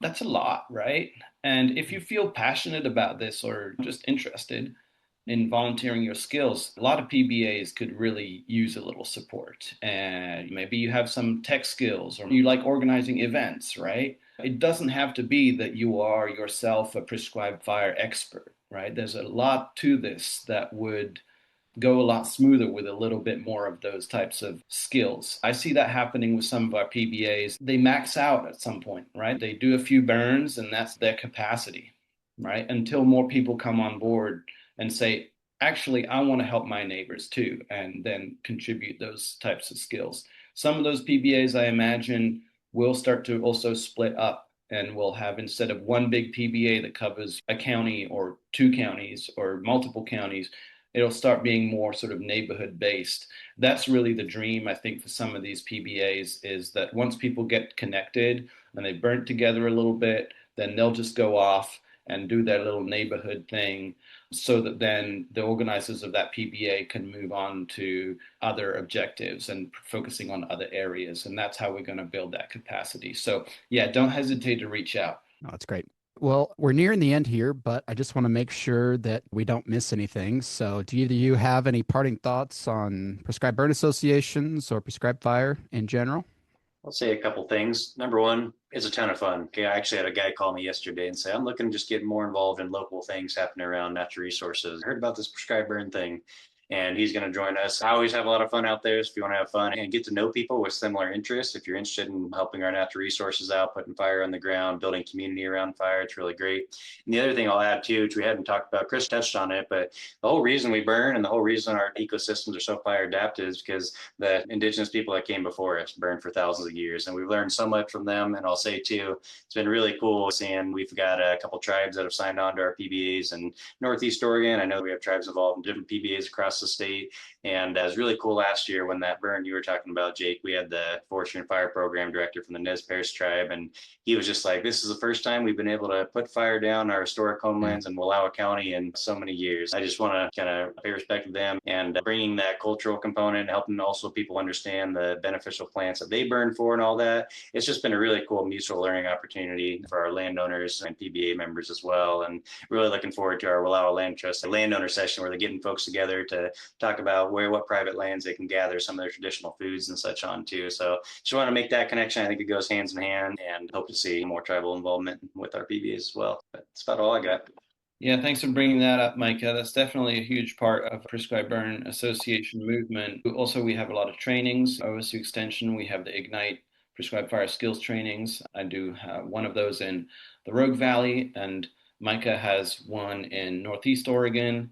That's a lot, right? And if you feel passionate about this or just interested in volunteering your skills, a lot of PBAs could really use a little support. And maybe you have some tech skills or you like organizing events, right? It doesn't have to be that you are yourself a prescribed fire expert, right? There's a lot to this that would go a lot smoother with a little bit more of those types of skills. I see that happening with some of our PBAs. They max out at some point, right? They do a few burns and that's their capacity, right? Until more people come on board and say, actually, I want to help my neighbors too, and then contribute those types of skills. Some of those PBAs, I imagine, will start to also split up, and we'll have, instead of one big PBA that covers a county or two counties or multiple counties, it'll start being more sort of neighborhood based. That's really the dream, I think, for some of these PBAs, is that once people get connected and they burn together a little bit, then they'll just go off and do their little neighborhood thing, so that then the organizers of that PBA can move on to other objectives and focusing on other areas. And that's how we're going to build that capacity. So yeah, don't hesitate to reach out. Oh, that's great. Well, we're nearing the end here, but I just want to make sure that we don't miss anything. So do either of you have any parting thoughts on prescribed burn associations or prescribed fire in general? I'll say a couple things. Number one, it's a ton of fun. Okay, I actually had a guy call me yesterday and say, I'm looking to just get more involved in local things happening around natural resources. I heard about this prescribed burn thing, and he's going to join us. I always have a lot of fun out there. So if you want to have fun and get to know people with similar interests, if you're interested in helping our natural resources out, putting fire on the ground, building community around fire, it's really great. And the other thing I'll add too, which we hadn't talked about, Chris touched on it, but the whole reason we burn and the whole reason our ecosystems are so fire adapted is because the indigenous people that came before us burned for thousands of years. And we've learned so much from them. And I'll say too, it's been really cool seeing we've got a couple tribes that have signed on to our PBAs in Northeast Oregon. I know we have tribes involved in different PBAs across the state. And it was really cool last year when that burn you were talking about, Jake, we had the Forestry and Fire Program Director from the Nez Perce tribe. And he was just like, this is the first time we've been able to put fire down our historic homelands in Wallowa County in so many years. I just want to kind of pay respect to them and bringing that cultural component, helping also people understand the beneficial plants that they burn for and all that. It's just been a really cool mutual learning opportunity for our landowners and PBA members as well. And really looking forward to our Wallowa Land Trust landowner session where they're getting folks together to talk about what private lands they can gather some of their traditional foods and such on too. So just want to make that connection. I think it goes hands in hand, and hope to see more tribal involvement with our PBAs as well. But that's about all I got. Yeah, thanks for bringing that up, Micah. That's definitely a huge part of Prescribed Burn Association movement. Also, we have a lot of trainings. OSU Extension, we have the Ignite prescribed fire skills trainings. I do one of those in the Rogue Valley, and Micah has one in Northeast Oregon.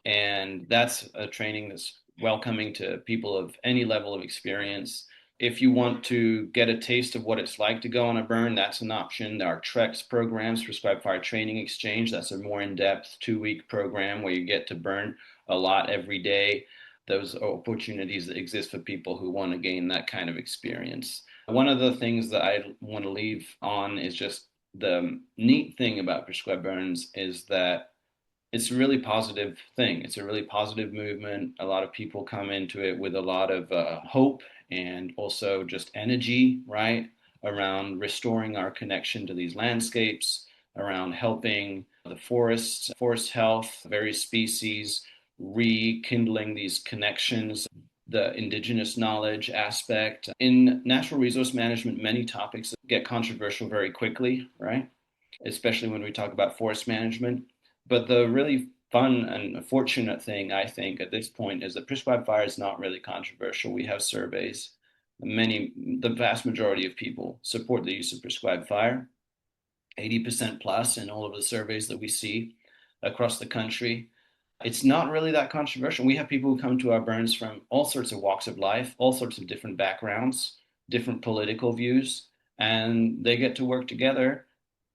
And that's a training that's welcoming to people of any level of experience. If you want to get a taste of what it's like to go on a burn, that's an option. There are TREX programs, Prescribed Fire Training Exchange. That's a more in-depth 2-week program where you get to burn a lot every day. Those are opportunities that exist for people who want to gain that kind of experience. One of the things that I want to leave on is just the neat thing about prescribed burns is that it's a really positive thing. It's a really positive movement. A lot of people come into it with a lot of hope and also just energy, right? Around restoring our connection to these landscapes, around helping the forests, forest health, various species, rekindling these connections, the indigenous knowledge aspect. In natural resource management, many topics get controversial very quickly, right? Especially when we talk about forest management. But the really fun and fortunate thing, I think, at this point is that prescribed fire is not really controversial. We have surveys. The vast majority of people support the use of prescribed fire, 80% plus in all of the surveys that we see across the country. It's not really that controversial. We have people who come to our burns from all sorts of walks of life, all sorts of different backgrounds, different political views, and they get to work together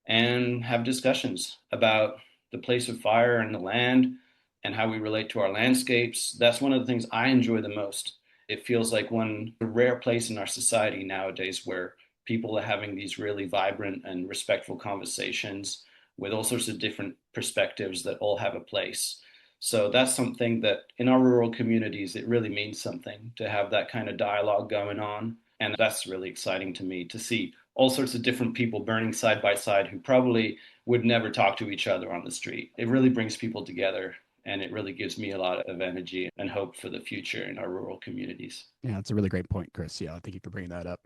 and have discussions about the place of fire and the land and how we relate to our landscapes. That's one of the things I enjoy the most. It feels like a rare place in our society nowadays where people are having these really vibrant and respectful conversations with all sorts of different perspectives that all have a place. So that's something that in our rural communities, it really means something to have that kind of dialogue going on. And that's really exciting to me to see all sorts of different people burning side by side who probably would never talk to each other on the street. It really brings people together, and it really gives me a lot of energy and hope for the future in our rural communities. Yeah, that's a really great point, Chris. Yeah, thank you for bringing that up.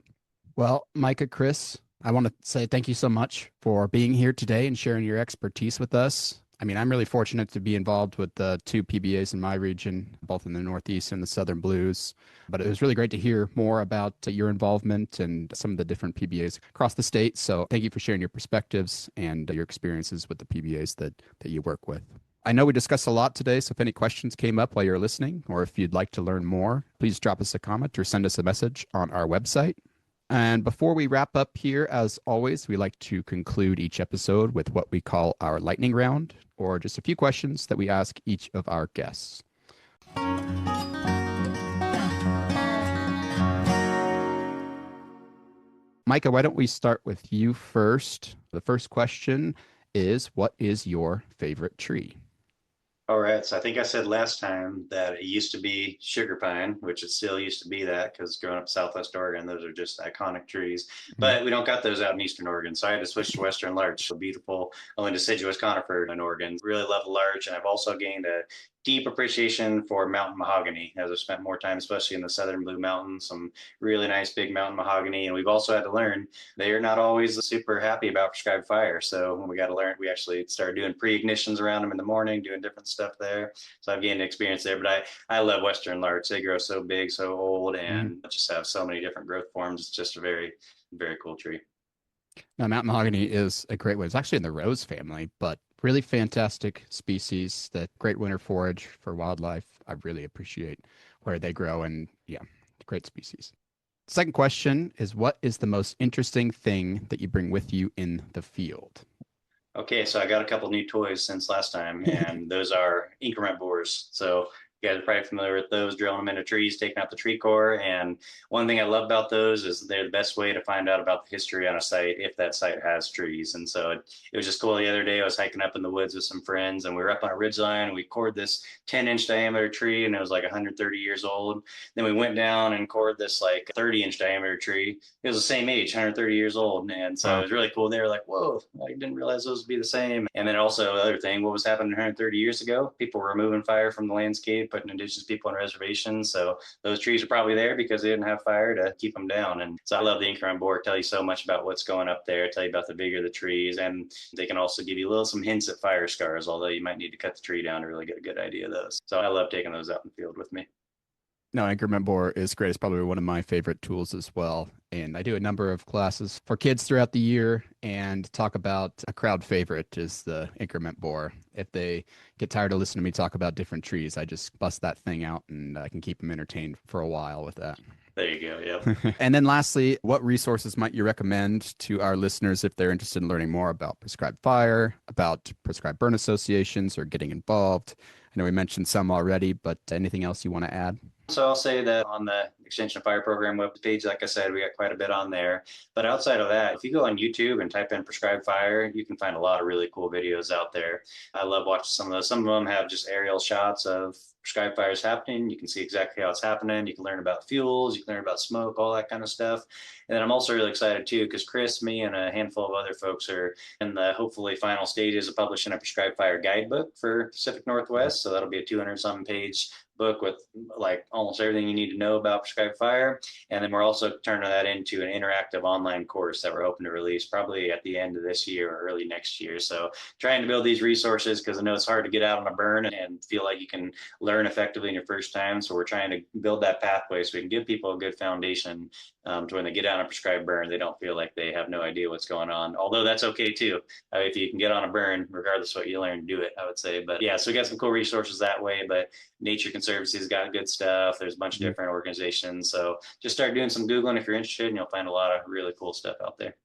Well, Micah, Chris, I want to say thank you so much for being here today and sharing your expertise with us. I mean, I'm really fortunate to be involved with the 2 PBAs in my region, both in the Northeast and the Southern Blues. But it was really great to hear more about your involvement and some of the different PBAs across the state. So thank you for sharing your perspectives and your experiences with the PBAs that you work with. I know we discussed a lot today, so if any questions came up while you're listening, or if you'd like to learn more, please drop us a comment or send us a message on our website. And before we wrap up here, as always, we like to conclude each episode with what we call our lightning round, or just a few questions that we ask each of our guests. Micah, why don't we start with you first? The first question is, what is your favorite tree? All right. So I think I said last time that it used to be sugar pine, which it still used to be that because growing up Southwest Oregon, those are just iconic trees. But we don't got those out in Eastern Oregon. So I had to switch to Western larch, a beautiful, only deciduous conifer in Oregon. Really love the larch. And I've also gained a deep appreciation for mountain mahogany as I've spent more time, especially in the Southern Blue Mountains, some really nice big mountain mahogany. And we've also had to learn they are not always super happy about prescribed fire. So when we got to learn, we actually started doing pre-ignitions around them in the morning, doing different stuff there. So I've gained experience there, but I love Western larch. They grow so big, so old, and just have so many different growth forms. It's just a very, very cool tree. Now, mountain mahogany is a great one. It's actually in the rose family, but really fantastic species, that great winter forage for wildlife. I really appreciate where they grow, and yeah, great species. Second question is, what is the most interesting thing that you bring with you in the field? Okay, so I got a couple new toys since last time, and those are increment borers. So you guys are probably familiar with those, drilling them into trees, taking out the tree core. And one thing I love about those is they're the best way to find out about the history on a site if that site has trees. And so it was just cool. The other day I was hiking up in the woods with some friends, and we were up on a ridgeline, and we cored this 10-inch diameter tree, and it was like 130 years old. Then we went down and cored this like 30-inch diameter tree. It was the same age, 130 years old. And so It was really cool. They were like, whoa, I didn't realize those would be the same. And then also the other thing, what was happening 130 years ago? People were removing fire from the landscape, putting indigenous people on reservations. So those trees are probably there because they didn't have fire to keep them down. And so I love the increment borer. Tell you so much about what's going up there, tell you about the vigor of the trees. And they can also give you some hints at fire scars, although you might need to cut the tree down to really get a good idea of those. So I love taking those out in the field with me. No, increment bore is great. It's probably one of my favorite tools as well. And I do a number of classes for kids throughout the year and talk about a crowd favorite is the increment bore. If they get tired of listening to me talk about different trees, I just bust that thing out and I can keep them entertained for a while with that. There you go. Yep. And then lastly, what resources might you recommend to our listeners if they're interested in learning more about prescribed fire, about prescribed burn associations, or getting involved? I know we mentioned some already, but anything else you want to add? So I'll say that on the Extension Fire Program web page, like I said, we got quite a bit on there. But outside of that, if you go on YouTube and type in prescribed fire, you can find a lot of really cool videos out there. I love watching some of those. Some of them have just aerial shots of prescribed fires happening. You can see exactly how it's happening. You can learn about fuels, you can learn about smoke, all that kind of stuff. And then I'm also really excited too, because Chris, me, and a handful of other folks are in the hopefully final stages of publishing a prescribed fire guidebook for Pacific Northwest. So that'll be a 200-something page book with like almost everything you need to know about prescribed fire. And then we're also turning that into an interactive online course that we're hoping to release probably at the end of this year or early next year. So trying to build these resources because I know it's hard to get out on a burn and feel like you can learn effectively in your first time. So we're trying to build that pathway so we can give people a good foundation to when they get on a prescribed burn, they don't feel like they have no idea what's going on. Although that's okay too. If you can get on a burn, regardless of what you learn, do it, I would say. But yeah, so we got some cool resources that way, but Nature Conservancy has got good stuff. There's a bunch of different organizations. So just start doing some Googling if you're interested and you'll find a lot of really cool stuff out there.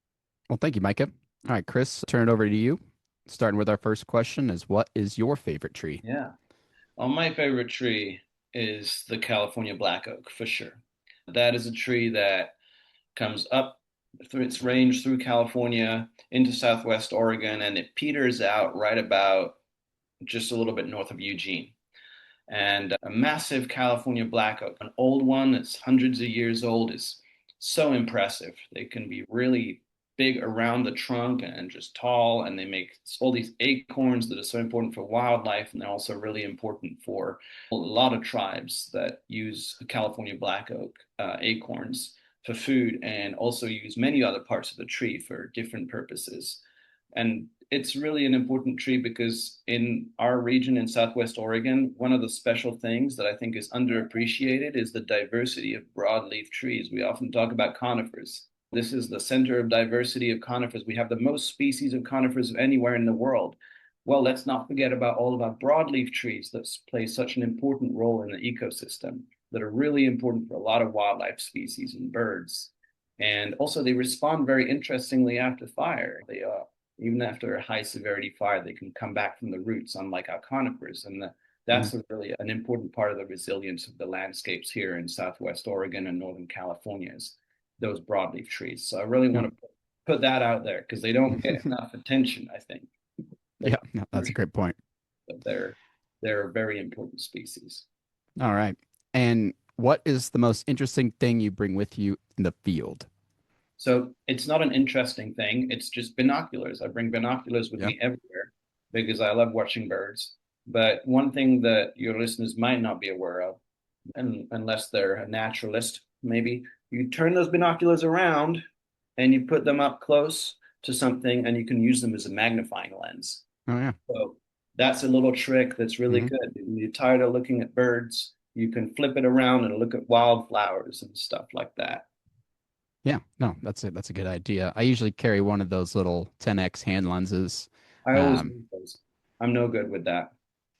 Well, thank you, Micah. All right, Chris, turn it over to you. Starting with our first question is, what is your favorite tree? Yeah. Well, my favorite tree is the California black oak for sure. That is a tree that comes up through its range through California into Southwest Oregon, and it peters out right about just a little bit north of Eugene. And a massive California black oak, an old one that's hundreds of years old, is so impressive. They can be really big around the trunk and just tall, and they make all these acorns that are so important for wildlife, and they're also really important for a lot of tribes that use California black oak acorns for food and also use many other parts of the tree for different purposes. And it's really an important tree because in our region in Southwest Oregon, one of the special things that I think is underappreciated is the diversity of broadleaf trees. We often talk about conifers. This is the center of diversity of conifers. We have the most species of conifers of anywhere in the world. Well, let's not forget about all of our broadleaf trees that play such an important role in the ecosystem, that are really important for a lot of wildlife species and birds. And also they respond very interestingly after fire. They even after a high severity fire, they can come back from the roots, unlike our conifers. And that's really an important part of the resilience of the landscapes here in Southwest Oregon and Northern California is those broadleaf trees. So I really want to put that out there because they don't get enough attention, I think. Yeah, no, that's a great point. But they're a very important species. All right. And what is the most interesting thing you bring with you in the field? So it's not an interesting thing. It's just binoculars. I bring binoculars with me everywhere because I love watching birds. But one thing that your listeners might not be aware of, and unless they're a naturalist, maybe you turn those binoculars around and you put them up close to something and you can use them as a magnifying lens. Oh, yeah. So that's a little trick that's really good. When you're tired of looking at birds, you can flip it around and look at wildflowers and stuff like that. Yeah, no, that's it. That's a good idea. I usually carry one of those little 10x hand lenses. I always lose those. I'm no good with that.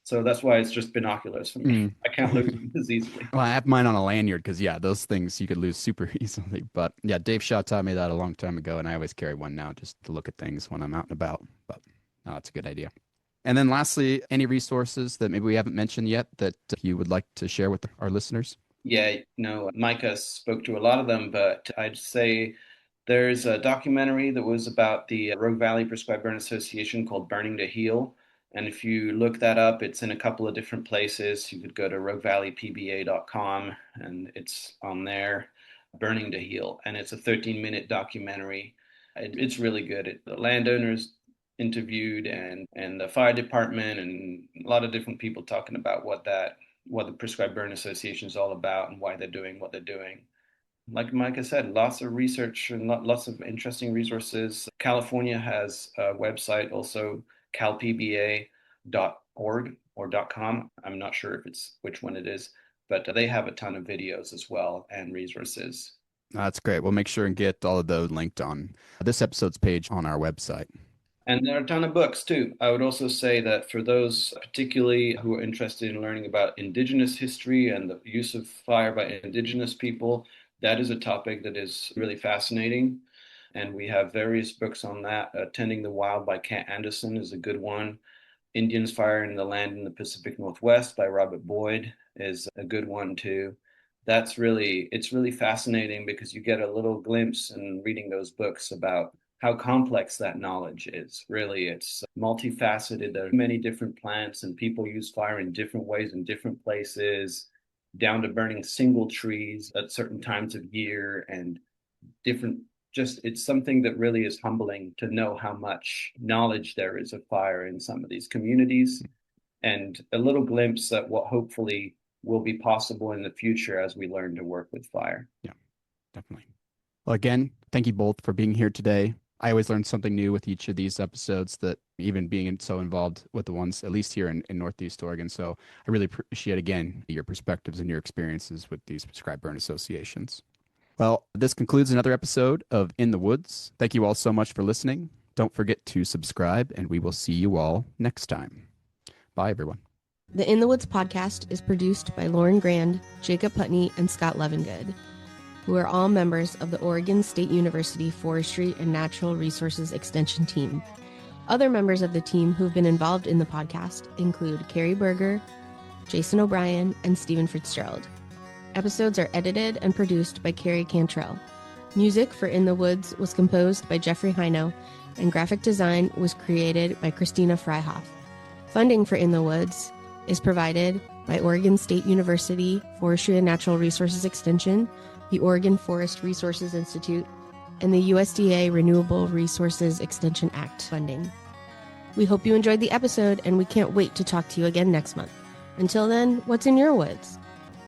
So that's why it's just binoculars for me. I can't lose them as easily. Well, I have mine on a lanyard because, yeah, those things you could lose super easily. But yeah, Dave Shaw taught me that a long time ago, and I always carry one now just to look at things when I'm out and about. But no, that's a good idea. And then lastly, any resources that maybe we haven't mentioned yet that you would like to share with our listeners? Yeah, no, Micah spoke to a lot of them, but I'd say there's a documentary that was about the Rogue Valley Prescribed Burn Association called Burning to Heal. And if you look that up, it's in a couple of different places. You could go to roguevalleypba.com and it's on there, Burning to Heal. And it's a 13-minute documentary. It's really good. The landowners interviewed and the fire department and a lot of different people talking about what the Prescribed Burn Association is all about and why they're doing what they're doing. Like Micah said, lots of research and lots of interesting resources. California has a website also, calpba.org or .com. I'm not sure if it's which one it is, but they have a ton of videos as well and resources. That's great. We'll make sure and get all of those linked on this episode's page on our website. And there are a ton of books too. I would also say that for those particularly who are interested in learning about Indigenous history and the use of fire by Indigenous people, that is a topic that is really fascinating. And we have various books on that. Tending the Wild by Kat Anderson is a good one. Indians Firing the Land in the Pacific Northwest by Robert Boyd is a good one too. It's really fascinating because you get a little glimpse in reading those books about how complex that knowledge is. Really, it's multifaceted. There are many different plants and people use fire in different ways in different places, down to burning single trees at certain times of year and different. It's something that really is humbling to know how much knowledge there is of fire in some of these communities, and a little glimpse at what hopefully will be possible in the future as we learn to work with fire. Yeah, definitely. Well, again, thank you both for being here today. I always learn something new with each of these episodes, that even being so involved with the ones, at least here in Northeast Oregon. So I really appreciate, again, your perspectives and your experiences with these prescribed burn associations. Well, this concludes another episode of In the Woods. Thank you all so much for listening. Don't forget to subscribe, and we will see you all next time. Bye, everyone. The In the Woods podcast is produced by Lauren Grand, Jacob Putney, and Scott Levengood, who are all members of the Oregon State University Forestry and Natural Resources Extension team. Other members of the team who've been involved in the podcast include Carrie Berger, Jason O'Brien, and Stephen Fitzgerald. Episodes are edited and produced by Carrie Cantrell. Music for In the Woods was composed by Jeffrey Heino, and graphic design was created by Christina Freihoff. Funding for In the Woods is provided by Oregon State University Forestry and Natural Resources Extension, the Oregon Forest Resources Institute, and the USDA Renewable Resources Extension Act funding. We hope you enjoyed the episode, and we can't wait to talk to you again next month. Until then, what's in your woods?